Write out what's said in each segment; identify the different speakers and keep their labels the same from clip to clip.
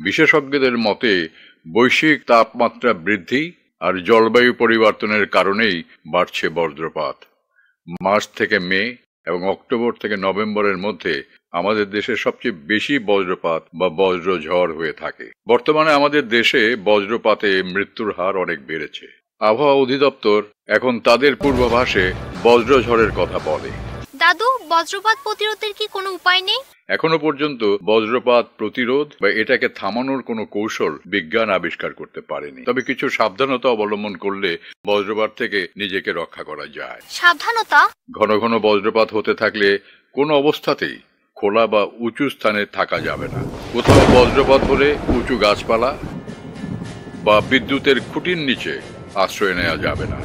Speaker 1: বিশেষজ্ঞদের মতে বৈশ্বিক তাপমাত্রা বৃদ্ধি আর জলবায়ু পরিবর্তনের কারণেই বাড়ছে বজ্রপাত। মার্চ থেকে মে এবং অক্টোবর থেকে নভেম্বরের মধ্যে আমাদের দেশে সবচেয়ে বেশি বজ্রপাত বা বজ্রঝড় হয়ে থাকে। বর্তমানে আমাদের দেশে বজ্রপাতে মৃত্যুর হার অনেক বেড়েছে। আবহাওয়া অধিদপ্তর এখন তাদের পূর্বাভাসে বজ্রঝড়ের কথা বলে।
Speaker 2: দাদু, বজ্রপাত প্রতিরোধের কি কোনো উপায় নেই?
Speaker 1: এখনো পর্যন্ত বজ্রপাত প্রতিরোধ বা এটাকে থামানোর কোনো কৌশল বিজ্ঞান আবিষ্কার করতে পারেনি। তবে কিছু সাবধানতা অবলম্বন করলে বজ্রপাত থেকে নিজেকে রক্ষা করা যায়।
Speaker 2: সাবধানতা?
Speaker 1: ঘন ঘন বজ্রপাত হতে থাকলে কোনো অবস্থাতেই খোলা বা উঁচু স্থানে থাকা যাবে না। কোথাও বজ্রপাত হলে উঁচু গাছপালা বা বিদ্যুতের খুঁটির নিচে আশ্রয় নেওয়া যাবে না।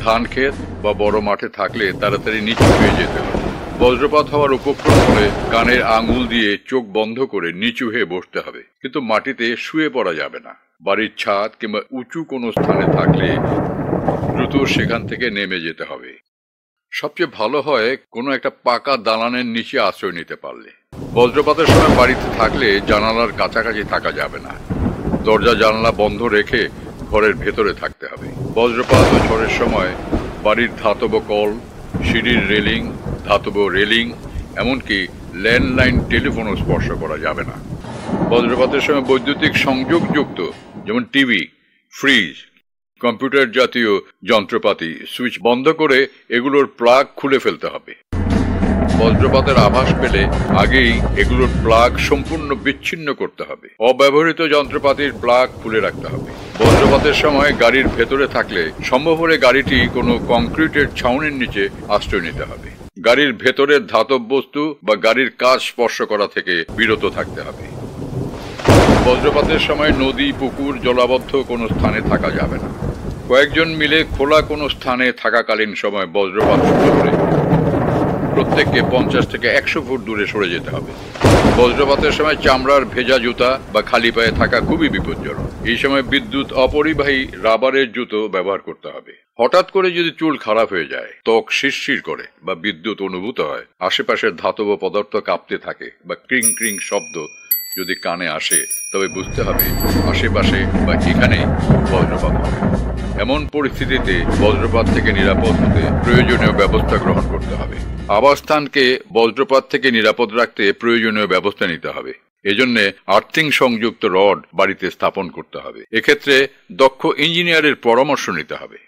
Speaker 1: ধান ক্ষেত বা বড় মাঠে থাকলে তাড়াতাড়ি নিচু হয়ে যেতে হবে। বজ্রপাত হওয়ার উপক্রম হলে কানের আঙুল দিয়ে চোখ বন্ধ করে নিচু হয়ে বসতে হবে, কিন্তু মাটিতে শুয়ে পড়া যাবে না। বাড়ির ছাদ কিংবা উঁচু কোনো স্থানে থাকলে দ্রুত সেখান থেকে নেমে যেতে হবে। সবচেয়ে ভালো হয় কোনো একটা পাকা দালানের নিচে আশ্রয় নিতে পারলে। বজ্রপাতের সময় বাড়িতে থাকলে জানালার কাছাকাছি থাকা যাবে না। দরজা জানালা বন্ধ রেখে ঘরের ভেতরে থাকতে হবে। বজ্রপাত ও ঝড়ের সময় বাড়ির ধাতব কল, সিঁড়ির রেলিং, ধাতব রেলিং, এমনকি ল্যান্ডলাইন টেলিফোনও স্পর্শ করা যাবে না। বজ্রপাতের সময় বৈদ্যুতিক সংযোগযুক্ত যেমন টিভি, ফ্রিজ, কম্পিউটার জাতীয় যন্ত্রপাতি সুইচ বন্ধ করে এগুলোর প্লাগ খুলে ফেলতে হবে। বজ্রপাতের আভাস পেলে আগেই এগুলোর প্লাগ সম্পূর্ণ বিচ্ছিন্ন করতে হবে। অব্যবহৃত যন্ত্রপাতির প্লাগ খুলে রাখতে হবে। বজ্রপাতের সময় গাড়ির ভেতরে থাকলে সম্ভব হলে গাড়িটি কোনো কংক্রিটের ছাউনির নিচে আশ্রয় নিতে হবে। গাড়ির ভেতরের ধাতব বস্তু বা গাড়ির কাজ স্পর্শ করা থেকে বিরত থাকতে হবে। বজ্রপাতের সময় নদী, পুকুর, জলাবদ্ধ কোনো স্থানে থাকা যাবে না। কয়েকজন মিলে খোলা কোনো স্থানে থাকাকালীন সময় বজ্রপাত শুরু করে প্রত্যেককে 50 থেকে 100 ফুট দূরে সরে যেতে হবে। বজ্রপাতের সময় চামড়ার ভেজা জুতা বা খালি পায়ে থাকা খুবই বিপজ্জনক। এই সময় বিদ্যুৎ অপরিবাহী রাবারের জুতো ব্যবহার করতে হবে। হঠাৎ করে যদি চুল খারাপ হয়ে যায়, ত্বক শিরশির করে বা বিদ্যুৎ অনুভূত হয়, আশেপাশের ধাতব পদার্থ কাঁপতে থাকে বা ক্রিং ক্রিং শব্দ যদি কানে আসে, তবে বুঝতে হবে আশেপাশে বা এখানেই বজ্রপাত হবে। এমন পরিস্থিতিতে বজ্রপাত থেকে নিরাপদ হতে প্রয়োজনীয় ব্যবস্থা গ্রহণ করতে হবে। আবাসস্থানকে বজ্রপাত থেকে নিরাপদ রাখতে প্রয়োজনীয় ব্যবস্থা নিতে হবে। এজন্য আর্থিং সংযুক্ত রড বাড়িতে স্থাপন করতে হবে। এক্ষেত্রে দক্ষ ইঞ্জিনিয়ারের পরামর্শ নিতে হবে।